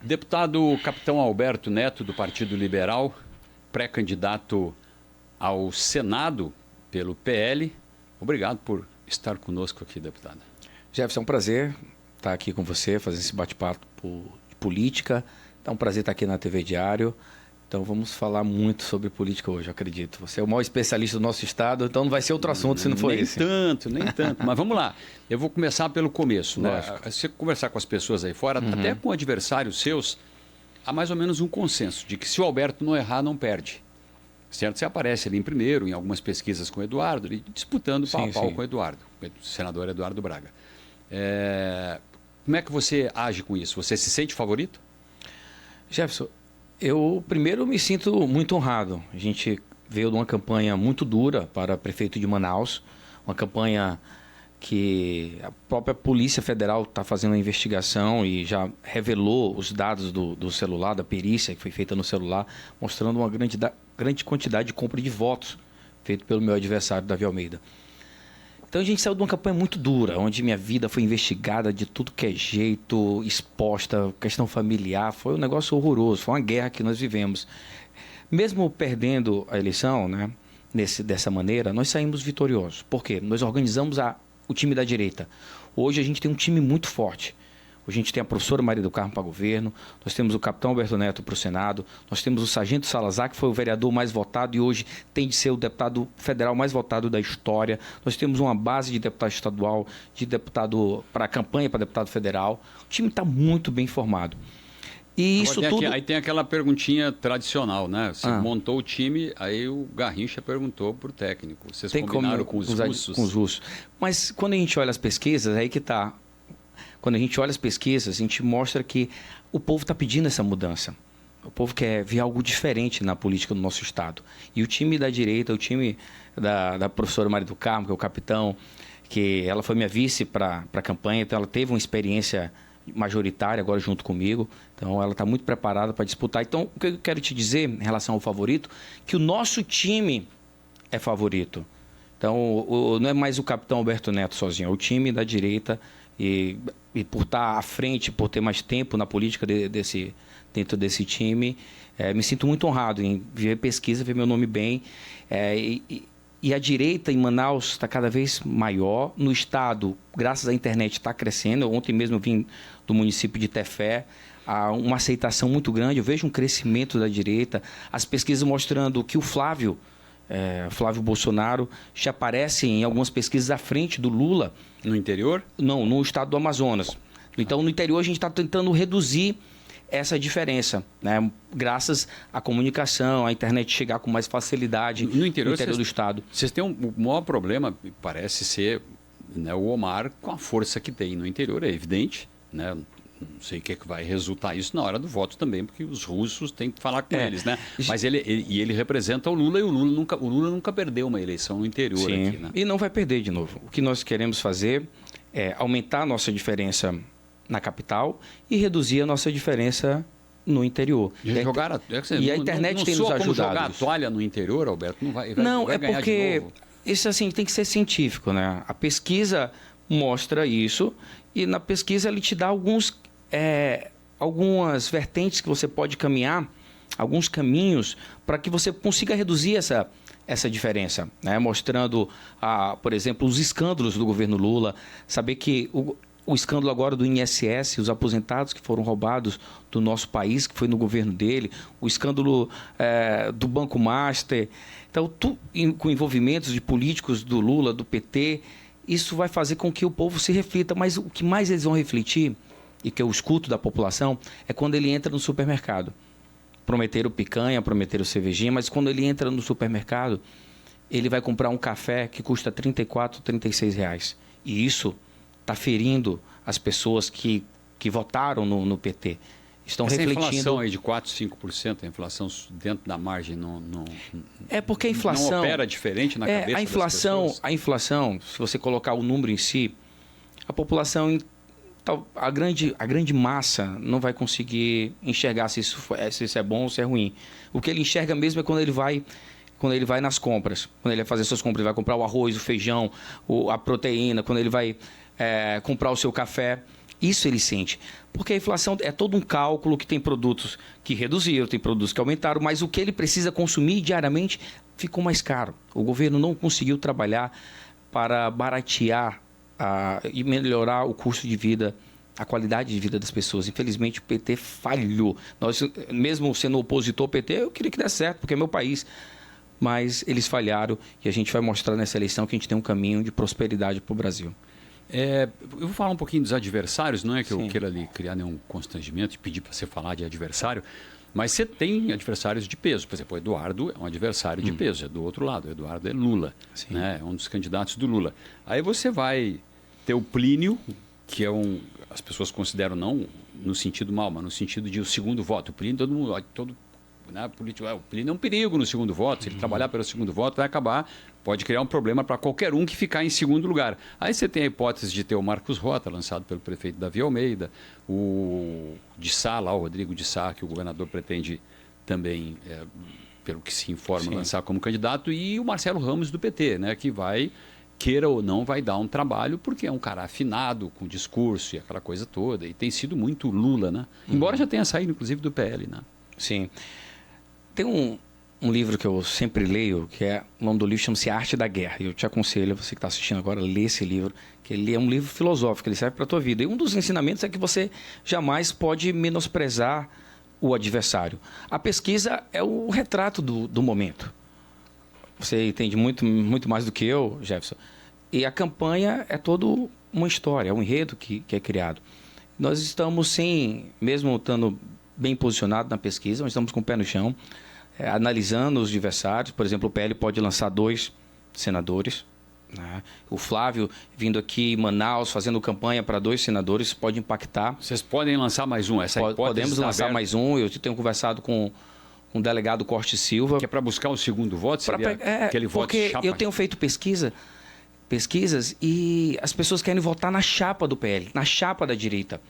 Deputado Capitão Alberto Neto, do Partido Liberal, pré-candidato ao Senado pelo PL. Obrigado por estar conosco aqui, deputado. Jefferson, é um prazer estar aqui com você, fazer esse bate-papo de política. É um prazer estar aqui na TV Diário. Então vamos falar muito sobre política hoje, eu acredito. Você é o maior especialista do nosso estado, então não vai ser outro assunto se não for esse. Nem tanto. Mas vamos lá. Eu vou começar pelo começo, né? Você conversar com as pessoas aí fora, até com adversários seus, há mais ou menos um consenso de que se o Alberto não errar, não perde. Certo? Você aparece ali em primeiro, em algumas pesquisas com o Eduardo, disputando pau a pau com o Eduardo, o senador Eduardo Braga. Como é que você age com isso? Você se sente favorito? Jefferson, eu primeiro me sinto muito honrado. A gente veio de uma campanha muito dura para prefeito de Manaus, uma campanha que a própria Polícia Federal está fazendo uma investigação e já revelou os dados do celular, da perícia que foi feita no celular, mostrando uma grande quantidade de compra de votos feito pelo meu adversário, Davi Almeida. Então a gente saiu de uma campanha muito dura, onde minha vida foi investigada de tudo que é jeito, exposta, questão familiar, foi um negócio horroroso, foi uma guerra que nós vivemos. Mesmo perdendo a eleição, né, dessa maneira, nós saímos vitoriosos. Por quê? Nós organizamos o time da direita. Hoje a gente tem um time muito forte. Hoje a gente tem a professora Maria do Carmo para governo, nós temos o capitão Alberto Neto para o Senado, nós temos o sargento Salazar, que foi o vereador mais votado e hoje tem de ser o deputado federal mais votado da história. Nós temos uma base de deputado estadual, de deputado para campanha para deputado federal. O time está muito bem formado. E agora isso tudo... Aí tem aquela perguntinha tradicional, né? Você montou o time, aí o Garrincha perguntou para o técnico. Vocês combinaram com os russos? Com os russos. Mas quando a gente olha as pesquisas, aí que está. Quando a gente olha as pesquisas, a gente mostra que o povo está pedindo essa mudança. O povo quer ver algo diferente na política do nosso estado. E o time da direita, o time da professora Maria do Carmo, que é o capitão, que ela foi minha vice para a campanha, então ela teve uma experiência majoritária agora junto comigo. Então ela está muito preparada para disputar. Então o que eu quero te dizer em relação ao favorito, que o nosso time é favorito. Então não é mais o capitão Alberto Neto sozinho, é o time da direita. E por estar à frente, por ter mais tempo na política dentro desse time, me sinto muito honrado em ver pesquisa, ver meu nome bem. E a direita em Manaus está cada vez maior. No estado, graças à internet, está crescendo. Ontem mesmo eu vim do município de Tefé. Há uma aceitação muito grande. Eu vejo um crescimento da direita. As pesquisas mostrando que o Flávio Bolsonaro já aparece em algumas pesquisas à frente do Lula. No interior? Não, no estado do Amazonas. Então, no interior, a gente está tentando reduzir essa diferença, né? Graças à comunicação, à internet chegar com mais facilidade no interior do estado. Vocês têm o maior problema, parece ser, né, o Omar com a força que tem no interior, é evidente, né? Não sei o que vai resultar isso na hora do voto também, porque os russos têm que falar com eles, né? Mas ele representa o Lula e o Lula nunca perdeu uma eleição no interior. Sim. Aqui, né? E não vai perder de novo. O que nós queremos fazer é aumentar a nossa diferença na capital e reduzir a nossa diferença no interior. E a internet tem nos ajudado. Como jogar a toalha no interior, Alberto? Não vai é ganhar porque de novo. Isso assim tem que ser científico, né? A pesquisa mostra isso e na pesquisa ele te dá algumas vertentes que você pode caminhar, alguns caminhos para que você consiga reduzir essa diferença, né? Mostrando, por exemplo, os escândalos do governo Lula, saber que o escândalo agora do INSS, os aposentados que foram roubados do nosso país, que foi no governo dele, o escândalo do Banco Master, então com envolvimentos de políticos do Lula, do PT, isso vai fazer com que o povo se reflita, mas o que mais eles vão refletir, e que eu escuto da população, é quando ele entra no supermercado. Prometeram picanha, prometeram cervejinha, mas quando ele entra no supermercado, ele vai comprar um café que custa R$34, R$36. E isso está ferindo as pessoas que votaram no PT. Estão refletindo. A inflação aí de 4%, 5%, a inflação dentro da margem é porque a inflação não opera diferente na cabeça das pessoas? A inflação, se você colocar o número em si, a população, a grande massa não vai conseguir enxergar se isso é bom ou se é ruim. O que ele enxerga mesmo é quando ele vai nas compras. Quando ele vai fazer suas compras, ele vai comprar o arroz, o feijão, a proteína, quando ele vai comprar o seu café. Isso ele sente. Porque a inflação é todo um cálculo que tem produtos que reduziram, tem produtos que aumentaram, mas o que ele precisa consumir diariamente ficou mais caro. O governo não conseguiu trabalhar para baratear e melhorar o custo de vida, a qualidade de vida das pessoas. Infelizmente, o PT falhou. Nós, mesmo sendo opositor ao PT, eu queria que desse certo, porque é meu país. Mas eles falharam e a gente vai mostrar nessa eleição que a gente tem um caminho de prosperidade para o Brasil. Eu vou falar um pouquinho dos adversários, não é que eu queira ali criar nenhum constrangimento e pedir para você falar de adversário, mas você tem adversários de peso. Por exemplo, o Eduardo é um adversário de peso, é do outro lado. O Eduardo é Lula, né? É um dos candidatos do Lula. Aí você vai ter o Plínio, que é as pessoas consideram não no sentido mal, mas no sentido de o segundo voto. O Plínio, todo né, político, o Plínio é um perigo no segundo voto. Se ele trabalhar pelo segundo voto, vai acabar, pode criar um problema para qualquer um que ficar em segundo lugar. Aí você tem a hipótese de ter o Marcos Rota, lançado pelo prefeito Davi Almeida, o de Sá, lá, o Rodrigo de Sá, que o governador pretende também, pelo que se informa, lançar como candidato, e o Marcelo Ramos do PT, né, que vai, queira ou não, vai dar um trabalho, porque é um cara afinado, com discurso e aquela coisa toda, e tem sido muito Lula, né? Embora já tenha saído, inclusive, do PL, né? Sim. Tem um livro que eu sempre leio, que o nome do livro chama-se Arte da Guerra. E eu te aconselho, você que está assistindo agora, ler esse livro, que ele é um livro filosófico, ele serve para a tua vida. E um dos ensinamentos é que você jamais pode menosprezar o adversário. A pesquisa é o retrato do momento. Você entende muito mais do que eu, Jefferson. E a campanha é toda uma história, é um enredo que é criado. Nós estamos, sim, mesmo estando bem posicionado na pesquisa, nós estamos com o pé no chão, analisando os adversários. Por exemplo, o PL pode lançar 2 senadores, né? O Flávio vindo aqui em Manaus, fazendo campanha para 2 senadores, pode impactar. Vocês podem lançar mais um? Essa hipótese podemos lançar mais um. Eu tenho conversado com o delegado Corte Silva. Que é para buscar o segundo voto? Seria aquele voto porque chapa? Eu tenho feito pesquisas e as pessoas querem votar na chapa do PL, na chapa da direita.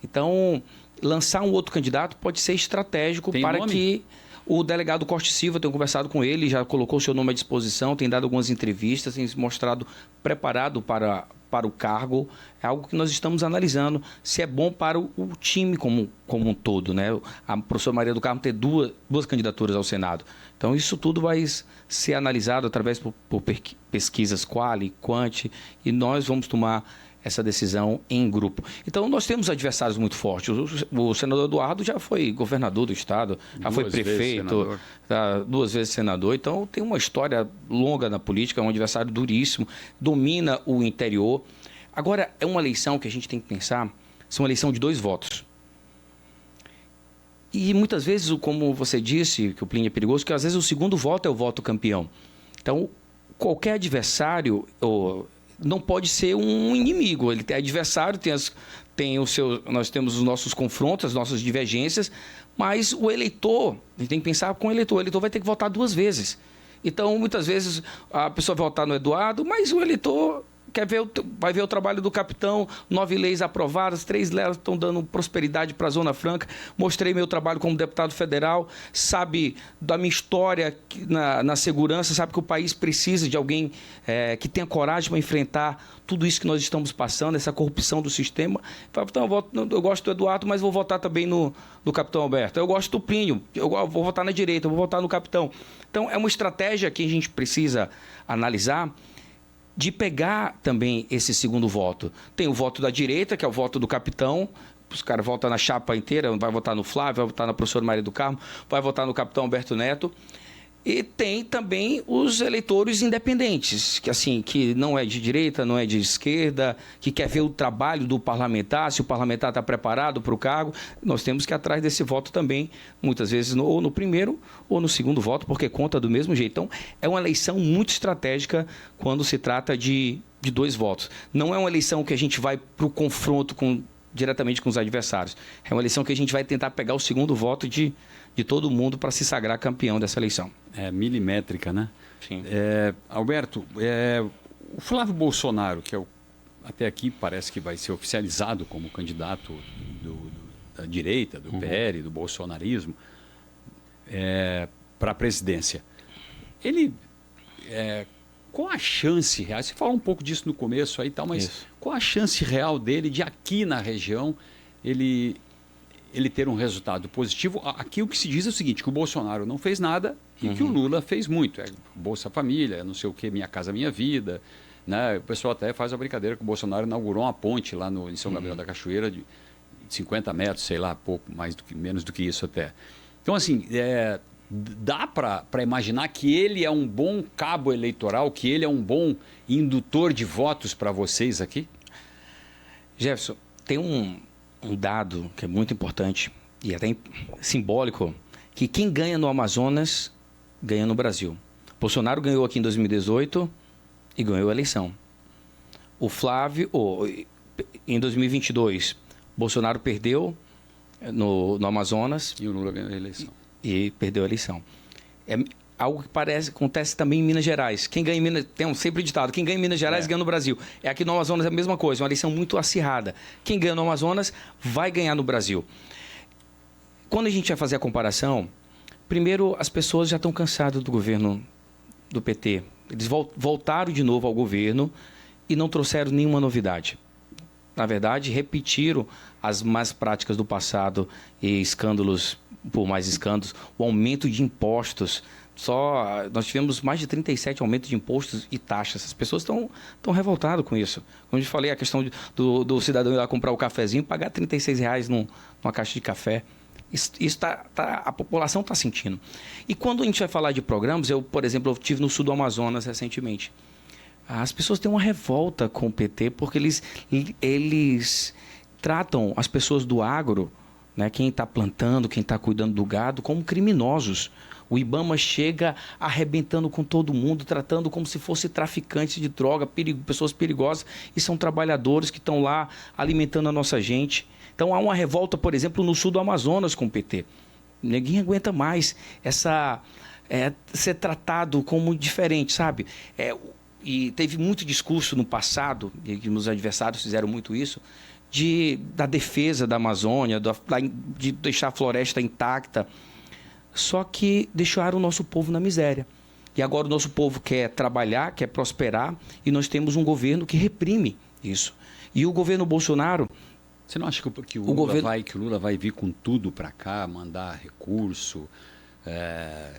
Então, lançar um outro candidato pode ser estratégico para que o delegado Corte Silva, tenho conversado com ele, já colocou o seu nome à disposição, tem dado algumas entrevistas, tem se mostrado preparado para o cargo. É algo que nós estamos analisando, se é bom para o time como um todo, né? A professora Maria do Carmo ter duas candidaturas ao Senado. Então, isso tudo vai ser analisado através por pesquisas quali, quant, e nós vamos tomar essa decisão em grupo. Então, nós temos adversários muito fortes. O senador Eduardo já foi governador do estado, já foi prefeito, 2 vezes senador. Então, tem uma história longa na política, é um adversário duríssimo, domina o interior. Agora, é uma eleição que a gente tem que pensar, é uma eleição de 2 votos. E muitas vezes, como você disse, que o Plínio é perigoso, que às vezes o segundo voto é o voto campeão. Então, qualquer adversário não pode ser um inimigo. Ele é adversário, nós temos os nossos confrontos, as nossas divergências, mas o eleitor, a gente tem que pensar com o eleitor vai ter que votar 2 vezes. Então, muitas vezes, a pessoa vai votar no Eduardo, mas o eleitor vai ver o trabalho do capitão, 9 leis aprovadas, 3 leis estão dando prosperidade para a Zona Franca. Mostrei meu trabalho como deputado federal, sabe da minha história na segurança, sabe que o país precisa de alguém que tenha coragem para enfrentar tudo isso que nós estamos passando, essa corrupção do sistema. Então, eu gosto do Eduardo, mas vou votar também no capitão Alberto. Eu gosto do Plínio, eu vou votar na direita, eu vou votar no capitão. Então, é uma estratégia que a gente precisa analisar, de pegar também esse segundo voto. Tem o voto da direita, que é o voto do capitão. Os caras votam na chapa inteira, vai votar no Flávio, vai votar na professora Maria do Carmo, vai votar no capitão Alberto Neto. E tem também os eleitores independentes, que não é de direita, não é de esquerda, que quer ver o trabalho do parlamentar, se o parlamentar está preparado para o cargo. Nós temos que ir atrás desse voto também, muitas vezes ou no primeiro ou no segundo voto, porque conta do mesmo jeito. Então, é uma eleição muito estratégica quando se trata de 2 votos. Não é uma eleição que a gente vai para o confronto diretamente com os adversários. É uma eleição que a gente vai tentar pegar o segundo voto de todo mundo para se sagrar campeão dessa eleição. É milimétrica, né? Sim. Alberto, o Flávio Bolsonaro, que até aqui parece que vai ser oficializado como candidato da direita, do PL, do bolsonarismo, para a presidência. Ele qual a chance real? Você falou um pouco disso no começo aí e tal, mas qual a chance real dele de aqui na região ele ter um resultado positivo? Aqui o que se diz é o seguinte, que o Bolsonaro não fez nada e que o Lula fez muito. Bolsa Família, não sei o que, Minha Casa Minha Vida. Né? O pessoal até faz a brincadeira que o Bolsonaro inaugurou uma ponte lá em São Gabriel da Cachoeira de 50 metros, sei lá, pouco, menos do que isso até. Então, assim, dá para imaginar que ele é um bom cabo eleitoral, que ele é um bom indutor de votos para vocês aqui? Jefferson, tem um dado que é muito importante e até simbólico, que quem ganha no Amazonas, ganha no Brasil. Bolsonaro ganhou aqui em 2018 e ganhou a eleição. O Flávio, em 2022, Bolsonaro perdeu no Amazonas. E o Lula ganhou a eleição. E perdeu a eleição. É algo que acontece também em Minas Gerais. Quem ganha em Minas, tem sempre ditado, quem ganha em Minas Gerais ganha no Brasil. Aqui no Amazonas é a mesma coisa, uma eleição muito acirrada. Quem ganha no Amazonas vai ganhar no Brasil. Quando a gente vai fazer a comparação, primeiro as pessoas já estão cansadas do governo do PT. Eles voltaram de novo ao governo e não trouxeram nenhuma novidade. Na verdade, repetiram as más práticas do passado e escândalos por mais escândalos, o aumento de impostos. Nós tivemos mais de 37 aumentos de impostos e taxas. As pessoas estão revoltadas com isso. Como eu falei, a questão do cidadão ir lá comprar o cafezinho e pagar R$36 numa caixa de café. Isso a população está sentindo. E quando a gente vai falar de programas, por exemplo, eu estive no sul do Amazonas recentemente. As pessoas têm uma revolta com o PT porque eles tratam as pessoas do agro, né, quem está plantando, quem está cuidando do gado, como criminosos. O IBAMA chega arrebentando com todo mundo, tratando como se fosse traficantes de droga, pessoas perigosas, e são trabalhadores que estão lá alimentando a nossa gente. Então há uma revolta, por exemplo, no sul do Amazonas com o PT. Ninguém aguenta mais ser tratado como diferente, sabe? E teve muito discurso no passado, e os adversários fizeram muito isso, da defesa da Amazônia, de deixar a floresta intacta. Só que deixaram o nosso povo na miséria. E agora o nosso povo quer trabalhar, quer prosperar, e nós temos um governo que reprime isso. E o governo Bolsonaro... Você não acha que o Lula vai vir com tudo para cá, mandar recurso,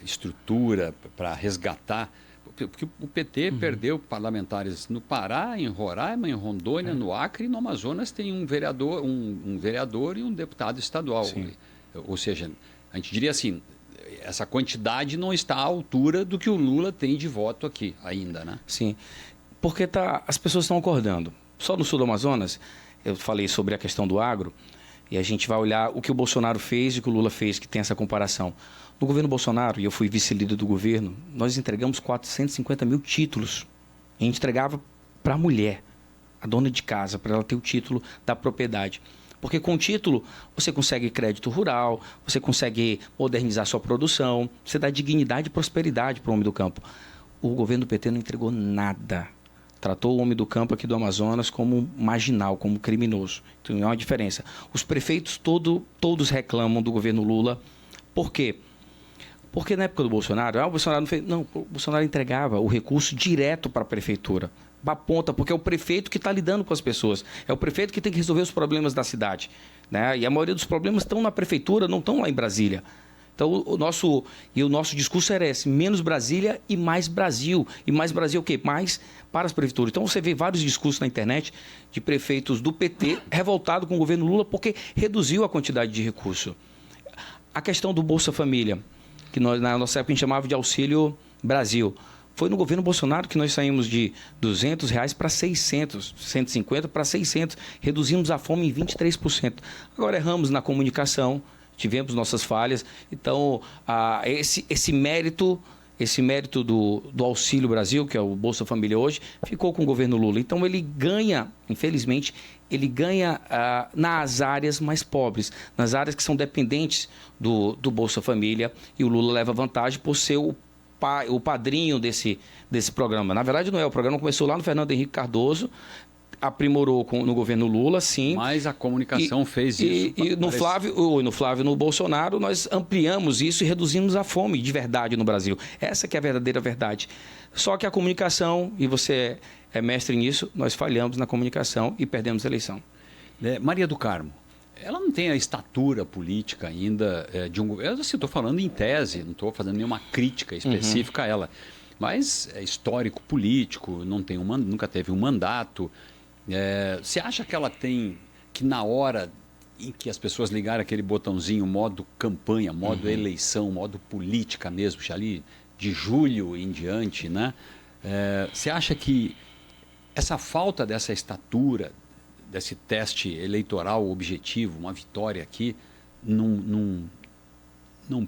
estrutura para resgatar? Porque o PT perdeu parlamentares no Pará, em Roraima, em Rondônia, no Acre, e no Amazonas tem um vereador e um deputado estadual. Sim. Ou seja, a gente diria assim, essa quantidade não está à altura do que o Lula tem de voto aqui ainda, né? Sim, porque as pessoas estão acordando. Só no sul do Amazonas, eu falei sobre a questão do agro, e a gente vai olhar o que o Bolsonaro fez e o que o Lula fez, que tem essa comparação. No governo Bolsonaro, e eu fui vice-líder do governo, nós entregamos 450 mil títulos. A gente entregava para a mulher, a dona de casa, para ela ter o título da propriedade. Porque com o título, você consegue crédito rural, você consegue modernizar sua produção, você dá dignidade e prosperidade para o homem do campo. O governo do PT não entregou nada. Tratou o homem do campo aqui do Amazonas como marginal, como criminoso. Então, é uma diferença. Os prefeitos todos reclamam do governo Lula. Por quê? Porque na época do Bolsonaro, o Bolsonaro não fez... Não, o Bolsonaro entregava o recurso direto para a prefeitura. Para a ponta, porque é o prefeito que está lidando com as pessoas. É o prefeito que tem que resolver os problemas da cidade. Né? E a maioria dos problemas estão na prefeitura, não estão lá em Brasília. Então, o nosso discurso era esse: menos Brasília e mais Brasil. E mais Brasil o quê? Mais para as prefeituras. Então, você vê vários discursos na internet de prefeitos do PT revoltados com o governo Lula porque reduziu a quantidade de recurso. A questão do Bolsa Família, que na nossa época a gente chamava de Auxílio Brasil. Foi no governo Bolsonaro que nós saímos de R$200 para 600, 150 para 600. Reduzimos a fome em 23%. Agora erramos na comunicação, tivemos nossas falhas. Então, esse mérito do Auxílio Brasil, que é o Bolsa Família hoje, ficou com o governo Lula. Então, ele ganha, infelizmente, nas áreas mais pobres, nas áreas que são dependentes do Bolsa Família, e o Lula leva vantagem por ser o padrinho desse programa. Na verdade, não é. O programa começou lá no Fernando Henrique Cardoso, aprimorou no governo Lula, sim. Mas a comunicação fez isso. E no Flávio, no Bolsonaro, nós ampliamos isso e reduzimos a fome de verdade no Brasil. Essa que é a verdadeira verdade. Só que a comunicação, e você é mestre nisso, nós falhamos na comunicação e perdemos a eleição. Maria do Carmo, ela não tem a estatura política ainda de um governo. Eu estou falando em tese, não estou fazendo nenhuma crítica específica a ela. Mas é histórico político, nunca teve um mandato. Você acha que ela tem que, na hora em que as pessoas ligarem aquele botãozinho modo campanha, modo eleição, modo política mesmo, ali de julho em diante, né? Você acha que essa falta dessa estatura, desse teste eleitoral objetivo, uma vitória aqui, não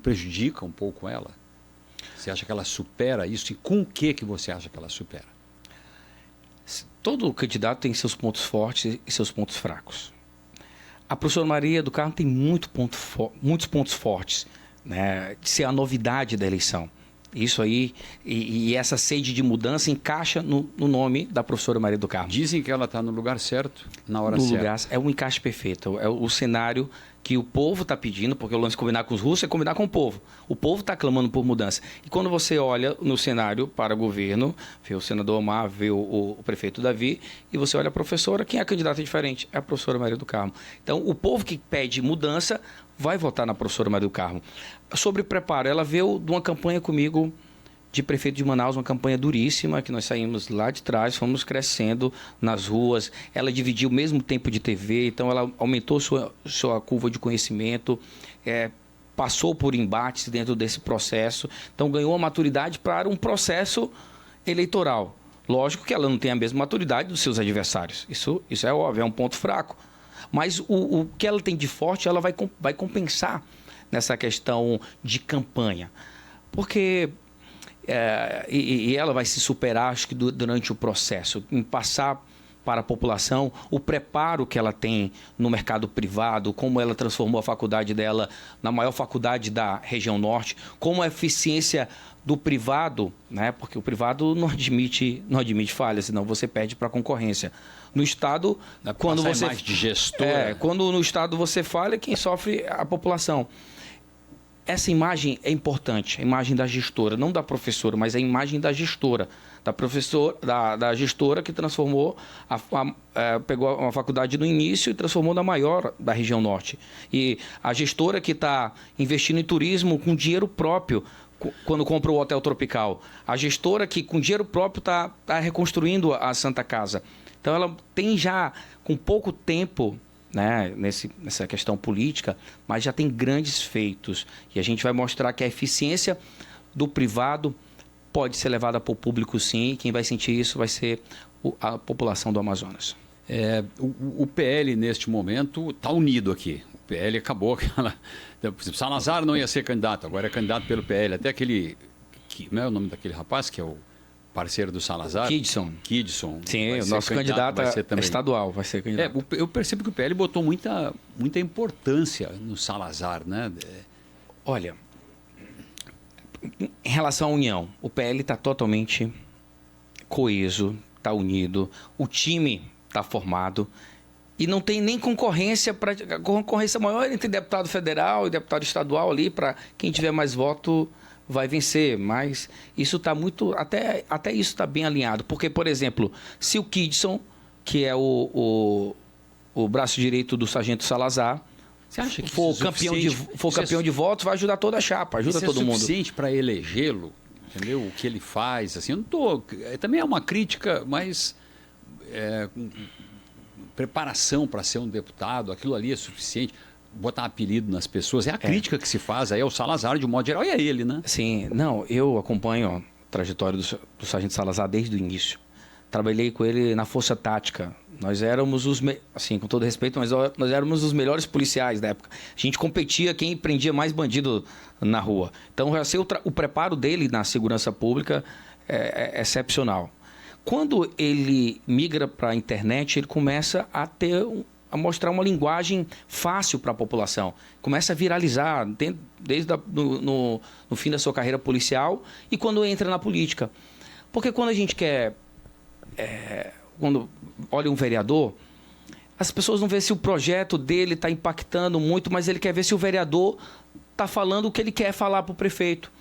prejudica um pouco ela? Você acha que ela supera isso? E com o que você acha que ela supera? Todo candidato tem seus pontos fortes e seus pontos fracos. A professora Maria do Carmo tem muitos pontos fortes, né, de ser a novidade da eleição. Isso aí, e essa sede de mudança encaixa no nome da professora Maria do Carmo. Dizem que ela está no lugar certo, na hora certa. É um encaixe perfeito, é o cenário que o povo está pedindo, porque o lance de combinar com os russos é combinar com o povo. O povo está clamando por mudança. E quando você olha no cenário para o governo, vê o senador Omar, vê o prefeito Davi, e você olha a professora, quem é a candidata diferente? É a professora Maria do Carmo. Então, o povo que pede mudança vai votar na professora Maria do Carmo. Sobre preparo, ela veio de uma campanha comigo de prefeito de Manaus, uma campanha duríssima, que nós saímos lá de trás, fomos crescendo nas ruas. Ela dividiu o mesmo tempo de TV, então ela aumentou sua curva de conhecimento, passou por embates dentro desse processo, então ganhou a maturidade para um processo eleitoral. Lógico que ela não tem a mesma maturidade dos seus adversários, isso é óbvio, é um ponto fraco. Mas o que ela tem de forte, ela vai compensar nessa questão de campanha. Porque... e ela vai se superar, acho que durante o processo, em passar para a população o preparo que ela tem no mercado privado, como ela transformou a faculdade dela na maior faculdade da região norte, como a eficiência do privado, né? Porque o privado não admite falhas, senão você perde para a concorrência. No Estado, quando você... mais de gestor. Quando no Estado você falha, quem sofre é a população. Essa imagem é importante, a imagem da gestora, não da professora, mas a imagem da gestora, da gestora que transformou, pegou uma faculdade no início e transformou na maior da região norte. E a gestora que está investindo em turismo com dinheiro próprio, quando compra o Hotel Tropical. A gestora que com dinheiro próprio está reconstruindo a Santa Casa. Então ela tem já, com pouco tempo... né, nessa questão política, mas já tem grandes feitos. E a gente vai mostrar que a eficiência do privado pode ser levada para o público, sim, e quem vai sentir isso vai ser a população do Amazonas. O PL, neste momento, está unido aqui. O PL acabou aquela... Salazar não ia ser candidato, agora é candidato pelo PL. Até aquele... Como é o nome daquele rapaz que é o parceiro do Salazar? Kidson. Sim, o nosso candidato estadual vai ser candidato. Eu percebo que o PL botou muita importância no Salazar, né? Olha, em relação à união, o PL está totalmente coeso, está unido, o time está formado e não tem nem concorrência, a concorrência maior entre deputado federal e deputado estadual ali, para quem tiver mais voto... vai vencer, mas isso está muito... Até isso está bem alinhado. Porque, por exemplo, se o Kidson, que é o braço direito do sargento Salazar, você acha que for campeão de votos, vai ajudar toda a chapa, ajuda todo mundo. É suficiente para elegê-lo? Entendeu? O que ele faz, assim, eu não tô... Também é uma crítica, mas... preparação para ser um deputado, aquilo ali é suficiente... botar apelido nas pessoas, é a crítica que se faz aí ao Salazar de um modo geral, e é ele, né? Sim, não, eu acompanho a trajetória do sargento Salazar desde o início. Trabalhei com ele na Força Tática. Nós éramos assim, com todo respeito, mas nós éramos os melhores policiais da época. A gente competia quem prendia mais bandido na rua. Então, o preparo dele na segurança pública é excepcional. Quando ele migra para a internet, ele começa a mostrar uma linguagem fácil para a população. Começa a viralizar desde no fim da sua carreira policial e quando entra na política. Porque quando a gente quer quando olha um vereador, as pessoas não veem se o projeto dele está impactando muito, mas ele quer ver se o vereador está falando o que ele quer falar para o prefeito.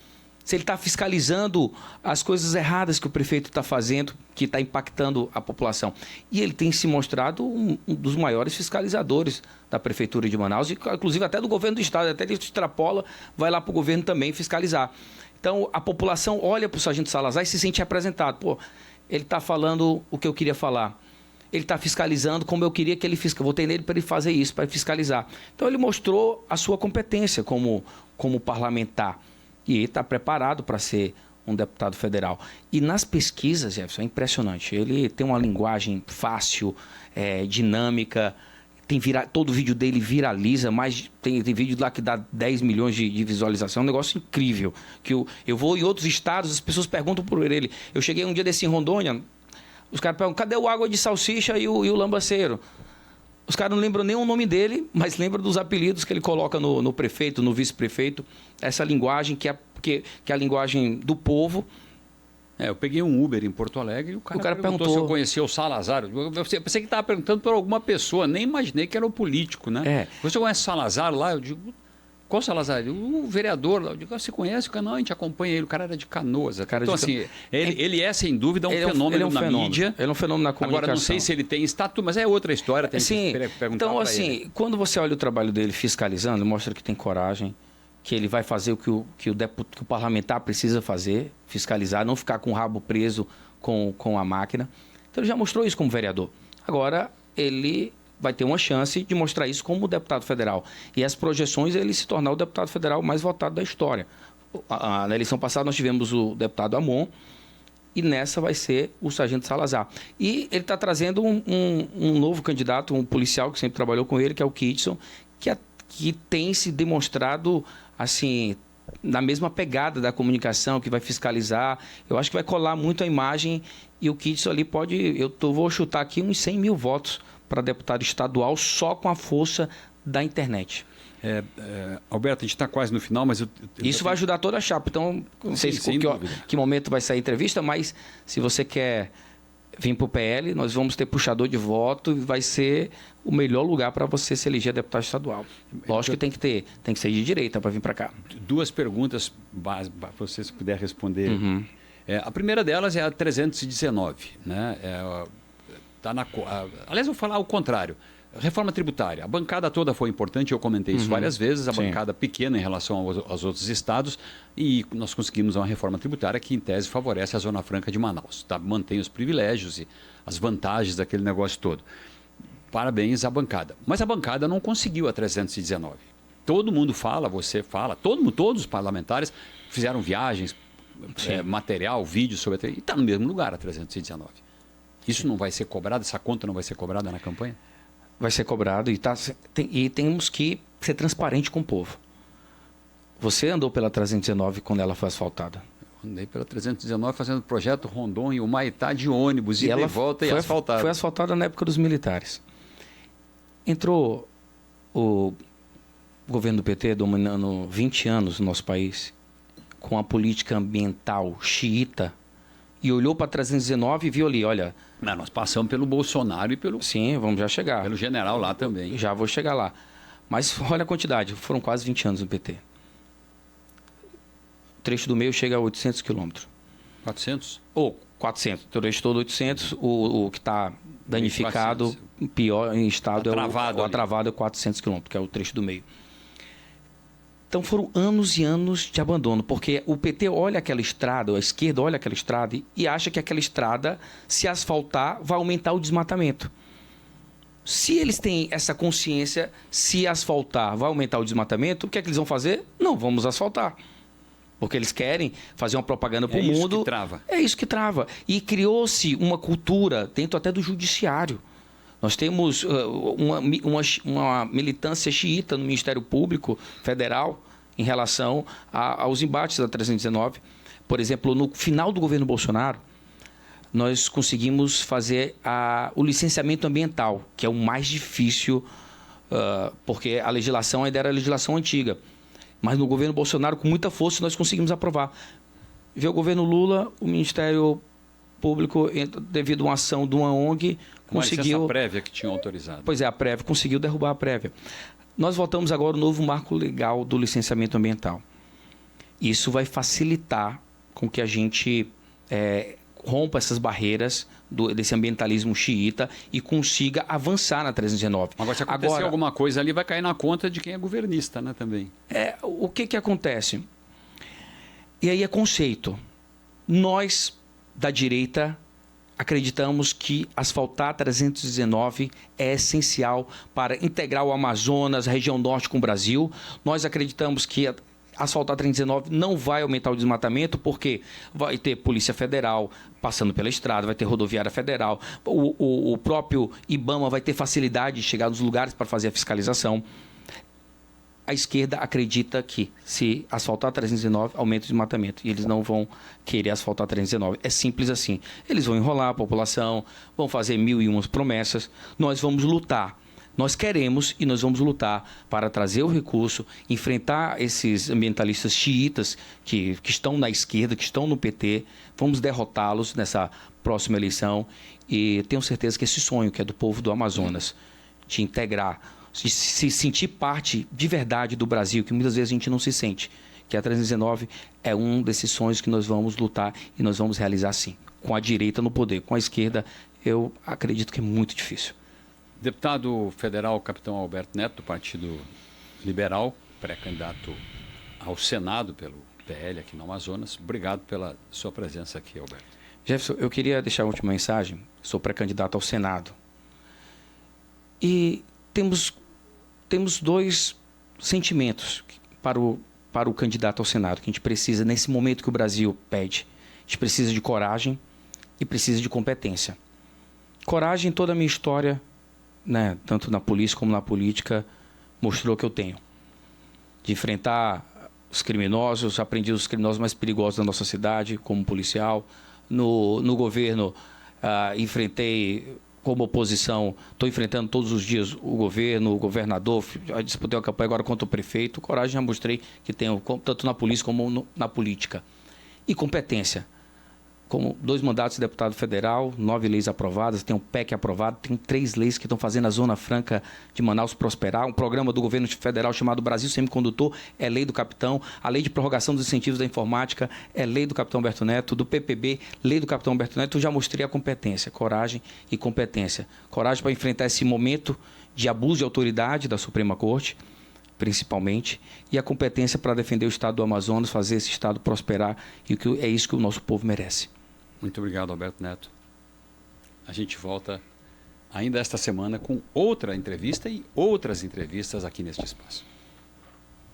Se ele está fiscalizando as coisas erradas que o prefeito está fazendo, que está impactando a população. E ele tem se mostrado um dos maiores fiscalizadores da Prefeitura de Manaus, inclusive até do governo do Estado, até ele extrapola, vai lá para o governo também fiscalizar. Então, a população olha para o Sargento Salazar e se sente representado. Pô, ele está falando o que eu queria falar. Ele está fiscalizando como eu queria que ele fiscalizasse. Votei nele para ele fazer isso, para fiscalizar. Então, ele mostrou a sua competência como parlamentar. E está preparado para ser um deputado federal. E nas pesquisas, Jefferson, é impressionante. Ele tem uma linguagem fácil, dinâmica. Todo vídeo dele viraliza, mas tem vídeo lá que dá 10 milhões de visualização. É um negócio incrível. Que eu vou em outros estados, as pessoas perguntam por ele. Eu cheguei um dia desse em Rondônia, os caras perguntam, cadê o Água de Salsicha e o Lambaceiro? Os caras não lembram nem o nome dele, mas lembram dos apelidos que ele coloca no prefeito, no vice-prefeito. Essa linguagem que é a linguagem do povo. Eu peguei um Uber em Porto Alegre e o cara perguntou se eu conhecia o Salazar. Eu pensei que estava perguntando por alguma pessoa, nem imaginei que era o político, né? Você conhece o Salazar lá? Eu digo, qual Salazar? O vereador lá. Eu digo, você conhece o canal? A gente acompanha ele. O cara era de Canoas. Então, assim, ele é, sem dúvida, um fenômeno na mídia. Ele é um fenômeno na comunicação. Agora, não sei se ele tem status, mas é outra história. Tem que perguntar então, assim, quando você olha o trabalho dele fiscalizando, mostra que tem coragem, que ele vai fazer o que o parlamentar precisa fazer, fiscalizar, não ficar com o rabo preso com a máquina. Então, ele já mostrou isso como vereador. Agora, ele vai ter uma chance de mostrar isso como deputado federal. E as projeções, ele se tornar o deputado federal mais votado da história. Na eleição passada, nós tivemos o deputado Amon, e nessa vai ser o Sargento Salazar. E ele está trazendo um novo candidato, um policial que sempre trabalhou com ele, que é o Kitson, que tem se demonstrado, assim, na mesma pegada da comunicação, que vai fiscalizar. Eu acho que vai colar muito a imagem, e o Kitson ali vou chutar aqui uns 100 mil votos para deputado estadual só com a força da internet. Alberto, a gente está quase no final, mas isso vai ajudar toda a chapa. Então, não sei que momento vai sair a entrevista, mas se você quer vir para o PL, nós vamos ter puxador de voto e vai ser o melhor lugar para você se eleger deputado estadual. Lógico que tem que ser de direita para vir para cá. 2 perguntas básicas, para você se puder responder. A primeira delas é a 319, né? Aliás, vou falar o contrário. Reforma tributária. A bancada toda foi importante, eu comentei isso várias vezes, a bancada pequena em relação aos outros estados, e nós conseguimos uma reforma tributária que, em tese, favorece a Zona Franca de Manaus. Mantém os privilégios e as vantagens daquele negócio todo. Parabéns à bancada. Mas a bancada não conseguiu a 319. Todo mundo fala, você fala, todos os parlamentares fizeram viagens, material, vídeo sobre e está no mesmo lugar a 319. Isso não vai ser cobrado? Essa conta não vai ser cobrada na campanha? Vai ser cobrado e temos que ser transparente com o povo. Você andou pela 319 quando ela foi asfaltada? Eu andei pela 319 fazendo o projeto Rondon e o Humaitá de ônibus e ela volta e asfaltada. Foi asfaltada na época dos militares. Entrou o governo do PT dominando 20 anos no nosso país com a política ambiental xiita e olhou para 319 e viu ali, olha... Nós passamos pelo Bolsonaro e pelo... Sim, vamos já chegar. Pelo general lá também. Já vou chegar lá. Mas olha a quantidade, foram quase 20 anos no PT. O trecho do meio chega a 800 quilômetros. 400? 400. O trecho todo 800, o que está danificado, 400. Pior em estado o atravado é 400 quilômetros, que é o trecho do meio. Então foram anos e anos de abandono, porque o PT olha aquela estrada, a esquerda olha aquela estrada e acha que aquela estrada, se asfaltar, vai aumentar o desmatamento. Se eles têm essa consciência, se asfaltar vai aumentar o desmatamento, o que é que eles vão fazer? Não, vamos asfaltar. Porque eles querem fazer uma propaganda para o mundo. É isso que trava. É isso que trava. E criou-se uma cultura dentro até do judiciário. Nós temos uma militância xiita no Ministério Público Federal em relação aos embates da 319. Por exemplo, no final do governo Bolsonaro, nós conseguimos fazer o licenciamento ambiental, que é o mais difícil, porque a legislação ainda era a legislação antiga. Mas no governo Bolsonaro, com muita força, nós conseguimos aprovar. Veio o governo Lula, o Ministério Público, devido a uma ação de uma ONG, conseguiu... Uma prévia que tinha autorizado. Pois é, a prévia conseguiu derrubar a prévia. Nós votamos agora o novo marco legal do licenciamento ambiental. Isso vai facilitar com que a gente rompa essas barreiras desse ambientalismo xiita e consiga avançar na 319. Agora, se acontecer alguma coisa ali, vai cair na conta de quem é governista, né, também. O que acontece? E aí é conceito. Nós, da direita, acreditamos que asfaltar 319 é essencial para integrar o Amazonas, a região norte com o Brasil. Nós acreditamos que asfaltar 319 não vai aumentar o desmatamento, porque vai ter Polícia Federal passando pela estrada, vai ter Rodoviária Federal, o próprio IBAMA vai ter facilidade de chegar nos lugares para fazer a fiscalização. A esquerda acredita que se asfaltar 319 aumenta o desmatamento e eles não vão querer asfaltar 319. É simples assim. Eles vão enrolar a população, vão fazer 1001 promessas. Nós vamos lutar. Nós queremos e nós vamos lutar para trazer o recurso, enfrentar esses ambientalistas xiitas que estão na esquerda, que estão no PT. Vamos derrotá-los nessa próxima eleição e tenho certeza que esse sonho que é do povo do Amazonas, de integrar, de se sentir parte de verdade do Brasil, que muitas vezes a gente não se sente, que a 319 é um desses sonhos que nós vamos lutar e nós vamos realizar sim. Com a direita no poder, com a esquerda, eu acredito que é muito difícil. Deputado federal, capitão Alberto Neto, do Partido Liberal, pré-candidato ao Senado pelo PL aqui no Amazonas. Obrigado pela sua presença aqui, Alberto. Jefferson, eu queria deixar a última mensagem. Sou pré-candidato ao Senado. E temos dois sentimentos para o candidato ao Senado que a gente precisa nesse momento que o Brasil pede. A gente precisa de coragem e precisa de competência. Coragem, toda a minha história, né, tanto na polícia como na política, mostrou que eu tenho. De enfrentar os criminosos, aprendi os criminosos mais perigosos da nossa cidade, como policial. No governo, enfrentei como oposição, estou enfrentando todos os dias o governo, o governador, já disputei uma campanha agora contra o prefeito. Coragem já mostrei que tenho, tanto na polícia como na política. E competência. Como 2 mandatos de deputado federal, 9 leis aprovadas, tem um PEC aprovado, tem 3 leis que estão fazendo a Zona Franca de Manaus prosperar, um programa do governo federal chamado Brasil Semicondutor, é lei do capitão, a lei de prorrogação dos incentivos da informática, é lei do capitão Alberto Neto, do PPB, lei do capitão Alberto Neto. Eu já mostrei a competência, coragem e competência. Coragem para enfrentar esse momento de abuso de autoridade da Suprema Corte, principalmente, e a competência para defender o estado do Amazonas, fazer esse estado prosperar, e é isso que o nosso povo merece. Muito obrigado, Alberto Neto. A gente volta ainda esta semana com outra entrevista e outras entrevistas aqui neste espaço.